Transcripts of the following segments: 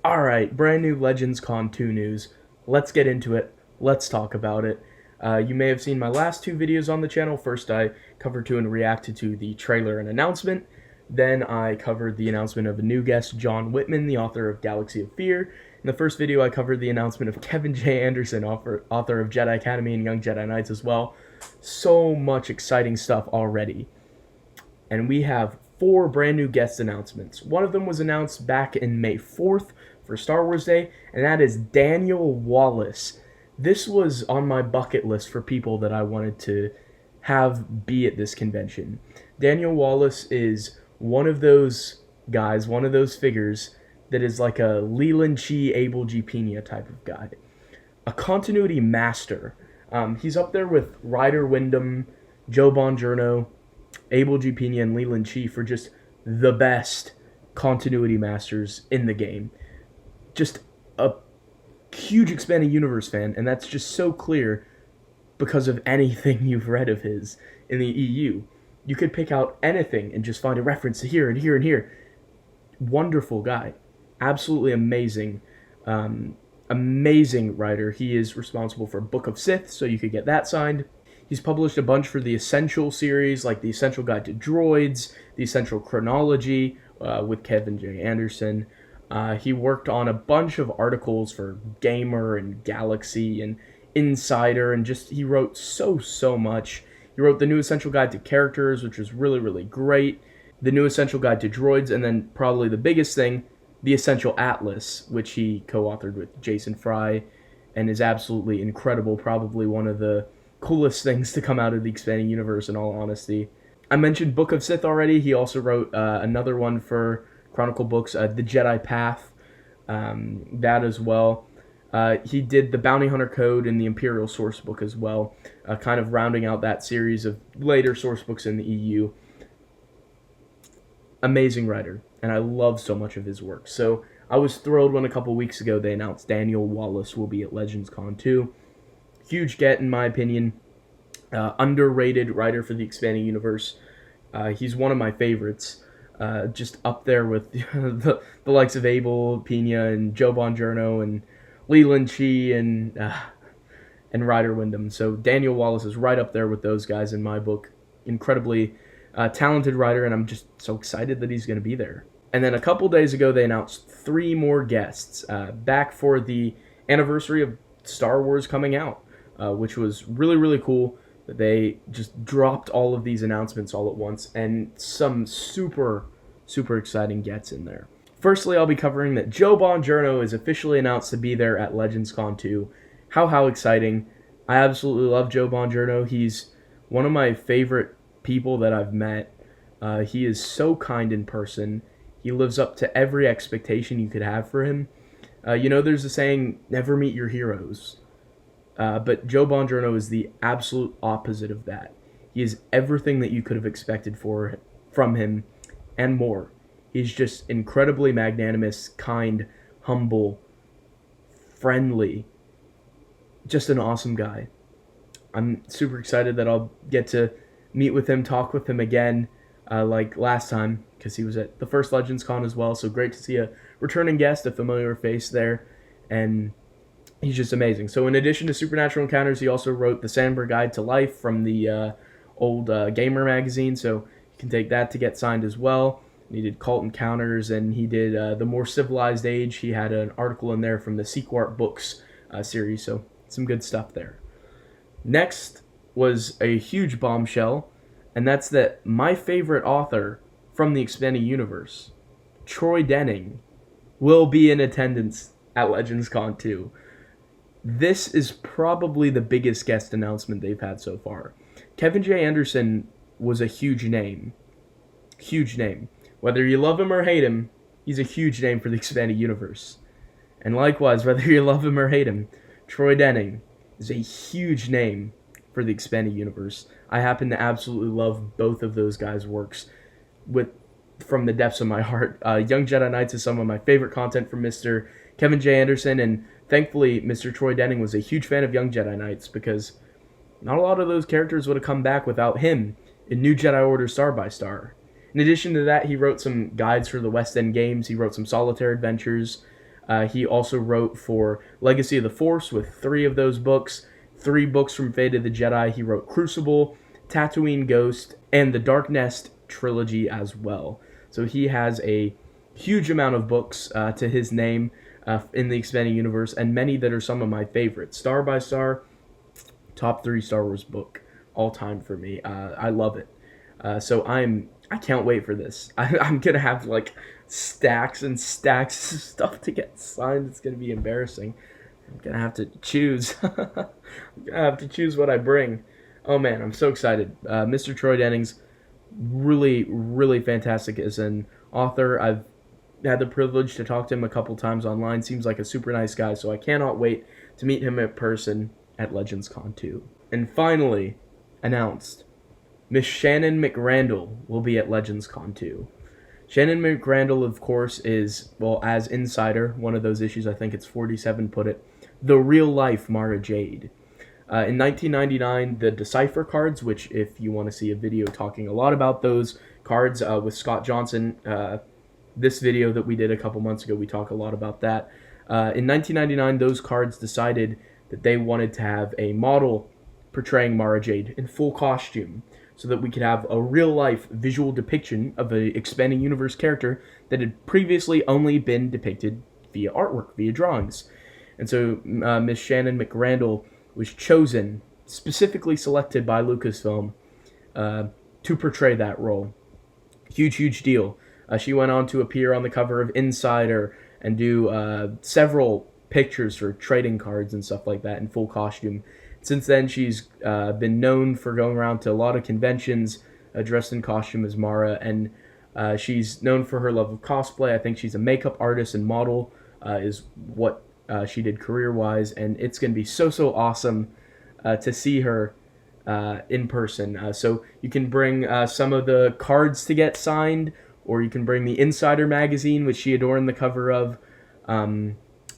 Alright, brand new Legends Con 2 news. Let's get into it. Let's talk about it. You may have seen my last two videos on the channel. First, I covered two and reacted to the trailer and announcement. Then I covered the announcement of a new guest, John Whitman, the author of Galaxy of Fear. In the first video, I covered the announcement of Kevin J. Anderson, author of Jedi Academy and Young Jedi Knights as well. So much exciting stuff already. And we have 4 brand new guest announcements. One of them was announced back in May 4th for Star Wars Day, and that is Daniel Wallace. This was on my bucket list for people that I wanted to have be at this convention. Daniel Wallace is one of those guys, one of those figures that is like a Leland Chee, Abel G. Pena type of guy. A continuity master. He's up there with Ryder Wyndham, Joe Bongiorno, Abel G. Pena, and Leland Chee for just the best continuity masters in the game. Just a huge Expanded Universe fan, and that's just so clear because of anything you've read of his in the EU. You could pick out anything and just find a reference to here and here and here. Wonderful guy. Absolutely amazing. Amazing writer. He is responsible for Book of Sith, so you could get that signed. He's published a bunch for the Essential series, like the Essential Guide to Droids, the Essential Chronology with Kevin J. Anderson. He worked on a bunch of articles for Gamer and Galaxy and Insider, and just he wrote so much. He wrote the new Essential Guide to Characters, which was really great. The new Essential Guide to Droids, and then probably the biggest thing, the Essential Atlas, which he co-authored with Jason Fry, and is absolutely incredible. Probably one of the coolest things to come out of the Expanding Universe, in all honesty. I mentioned Book of Sith already. He also wrote another one for Chronicle Books, The Jedi Path, that as well. He did the Bounty Hunter Code and the Imperial Source Book as well, kind of rounding out that series of later source books in the EU. Amazing writer, and I love so much of his work. So I was thrilled when a couple weeks ago they announced Daniel Wallace will be at Legends Con 2. Huge get, in my opinion. Underrated writer for the Expanding Universe. He's one of my favorites. Just up there with the likes of Abel Pena and Joe Bongiorno and Leland Chee and Ryder Wyndham. So Daniel Wallace is right up there with those guys in my book. Incredibly talented writer, and I'm just so excited that he's going to be there. And then a couple days ago, they announced 3 more guests back for the anniversary of Star Wars coming out, which was really cool. They just dropped all of these announcements all at once, and some super exciting gets in there. Firstly, I'll be covering that Joe Bongiorno is officially announced to be there at Legends Con 2. How exciting. I absolutely love Joe Bongiorno. He's one of my favorite people that I've met. He is so kind in person. He lives up to every expectation you could have for him. There's a saying, never meet your heroes. But Joe Bongiorno is the absolute opposite of that. He is everything that you could have expected from him and more. He's just incredibly magnanimous, kind, humble, friendly. Just an awesome guy. I'm super excited that I'll get to meet with him, talk with him again, like last time, because he was at the first Legends Con as well. So great to see a returning guest, a familiar face there, and he's just amazing. So in addition to Supernatural Encounters, he also wrote The Sandberg Guide to Life from the old Gamer magazine, so you can take that to get signed as well. He did Cult Encounters, and he did The More Civilized Age. He had an article in there from the Sequart Books series, so some good stuff there. Next was a huge bombshell, and that's that my favorite author from the Expanding Universe, Troy Denning, will be in attendance at Legends Con 2. This is probably the biggest guest announcement they've had so far. Kevin J. Anderson was a huge name. Huge name. Whether you love him or hate him, he's a huge name for the Expanded Universe. And likewise, whether you love him or hate him, Troy Denning is a huge name for the Expanded Universe. I happen to absolutely love both of those guys' works from the depths of my heart. Young Jedi Knights is some of my favorite content from Mr. Kevin J. Anderson, and thankfully Mr. Troy Denning was a huge fan of Young Jedi Knights because not a lot of those characters would have come back without him in New Jedi Order Star by Star. In addition to that, he wrote some guides for the West End games. He wrote some solitaire adventures. He also wrote for Legacy of the Force with 3 of those books, 3 books from Fate of the Jedi. He wrote Crucible, Tatooine Ghost, and the Dark Nest trilogy as well. So he has a huge amount of books to his name in the expanding universe, and many that are some of my favorites. Star by Star, top 3 Star Wars book all time for me. I love it. So I can't wait for this. I'm gonna have like stacks and stacks of stuff to get signed. It's gonna be embarrassing. I'm gonna have to choose. I'm gonna have to choose what I bring. Oh man, I'm so excited. Mr. Troy Dennings, really, really fantastic as an author. I've had the privilege to talk to him a couple times online. Seems like a super nice guy, so I cannot wait to meet him in person at Legends Con 2. And finally, announced, Miss Shannon McRandall will be at Legends Con 2. Shannon McRandall, of course, is, well, as Insider, one of those issues, I think it's 47, put it, the real-life Mara Jade. In 1999, the Decipher cards, which if you want to see a video talking a lot about those cards with Scott Johnson, this video that we did a couple months ago, we talk a lot about that. In 1999, those cards decided that they wanted to have a model portraying Mara Jade in full costume so that we could have a real-life visual depiction of an expanding universe character that had previously only been depicted via artwork, via drawings. And so Miss Shannon McRandall was chosen, specifically selected by Lucasfilm, to portray that role. Huge deal. She went on to appear on the cover of Insider and do several pictures for trading cards and stuff like that in full costume. Since then, she's been known for going around to a lot of conventions dressed in costume as Mara, and she's known for her love of cosplay. I think she's a makeup artist and model, is what she did career-wise, and it's going to be so awesome to see her in person. So you can bring some of the cards to get signed, or you can bring the Insider magazine, which she adorned the cover of.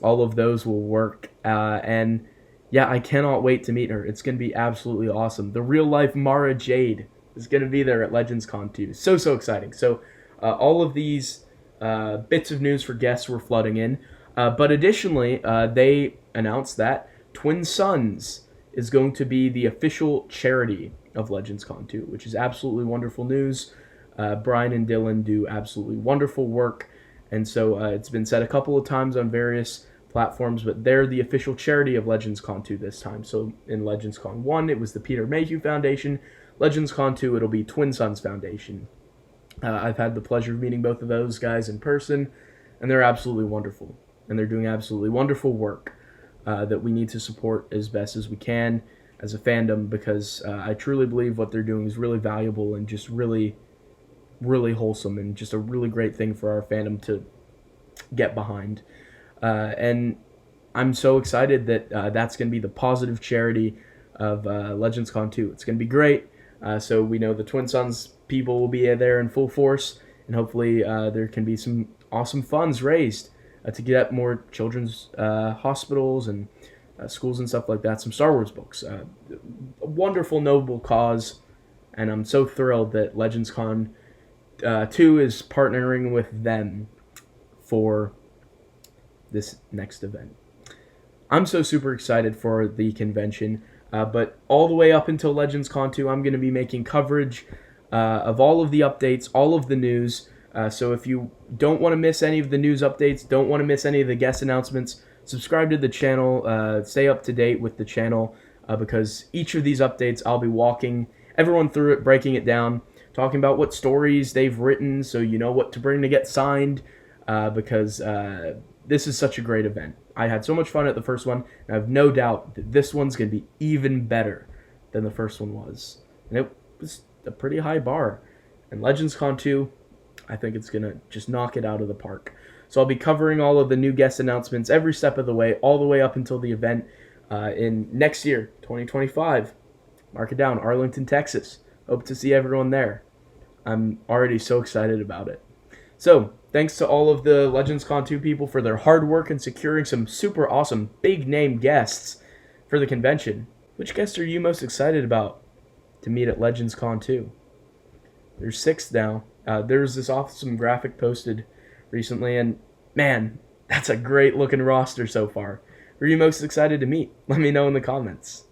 All of those will work, and yeah, I cannot wait to meet her. It's going to be absolutely awesome. The real-life Mara Jade is going to be there at Legends Con 2. So exciting. So all of these bits of news for guests were flooding in. But additionally, they announced that Twin Suns is going to be the official charity of Legends Con 2, which is absolutely wonderful news. Brian and Dylan do absolutely wonderful work. And so it's been said a couple of times on various platforms, but they're the official charity of Legends Con 2 this time. So in Legends Con 1, it was the Peter Mayhew Foundation. Legends Con 2, it'll be Twin Suns Foundation. I've had the pleasure of meeting both of those guys in person, and they're absolutely wonderful. And they're doing absolutely wonderful work that we need to support as best as we can as a fandom, because I truly believe what they're doing is really valuable and just really wholesome, and just a really great thing for our fandom to get behind. And I'm so excited that that's going to be the positive charity of Legends Con 2. It's going to be great. So we know the Twin Suns people will be there in full force, and hopefully there can be some awesome funds raised to get more children's hospitals and schools and stuff like that, some Star Wars books. A wonderful, noble cause, and I'm so thrilled that Legends Con 2 is partnering with them for this next event. I'm so super excited for the convention, but all the way up until Legends Con 2, I'm going to be making coverage of all of the updates, all of the news. So if you don't want to miss any of the news updates, don't want to miss any of the guest announcements, subscribe to the channel, stay up to date with the channel, because each of these updates I'll be walking everyone through it, breaking it down, talking about what stories they've written so you know what to bring to get signed, because this is such a great event. I had so much fun at the first one, and I have no doubt that this one's going to be even better than the first one was. And it was a pretty high bar. And Legends Con 2, I think it's going to just knock it out of the park. So I'll be covering all of the new guest announcements every step of the way, all the way up until the event in next year, 2025. Mark it down, Arlington, Texas. Hope to see everyone there. I'm already so excited about it. So, thanks to all of the Legends Con 2 people for their hard work in securing some super awesome big name guests for the convention. Which guest are you most excited about to meet at Legends Con 2? There's 6 now. There's this awesome graphic posted recently, and man, that's a great looking roster so far. Who are you most excited to meet? Let me know in the comments.